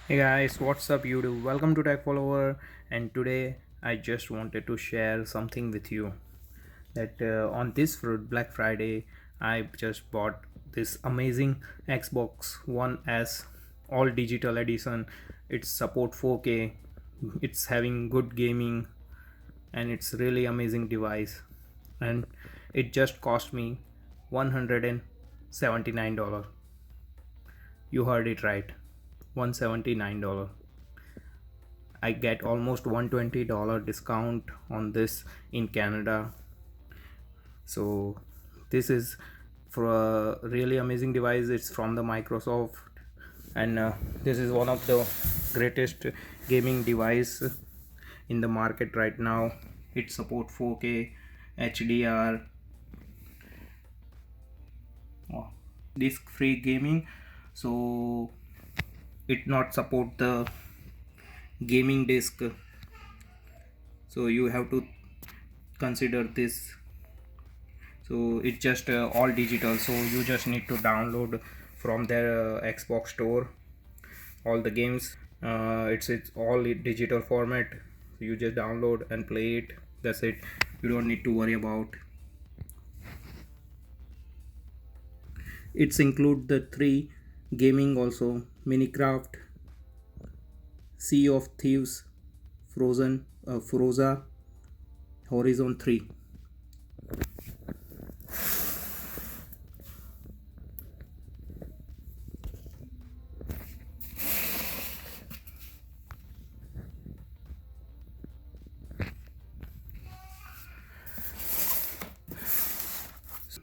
Hey guys, what's up YouTube? Welcome to Tech Follower, and today I just wanted to share something with you that on this Black Friday I just bought this amazing Xbox One S all digital edition. It's support 4K, it's having good gaming, and it's really amazing device, and it just cost me $179. You heard it right, $179. I get almost $120 discount on this in Canada. So this is for a really amazing device. It's from the Microsoft, and this is one of the greatest gaming device in the market right now. It support 4K HDR, disc free gaming. So it not support the gaming disc, so you have to consider this. So it's just all digital, so you just need to download from their Xbox store all the games. It's all digital format, so you just download and play it. That's it, you don't need to worry about. It's include the three gaming also: Minecraft, Sea of Thieves, Froza, Horizon 3.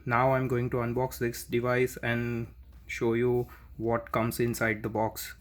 Now I'm going to unbox this device and show you what comes inside the box.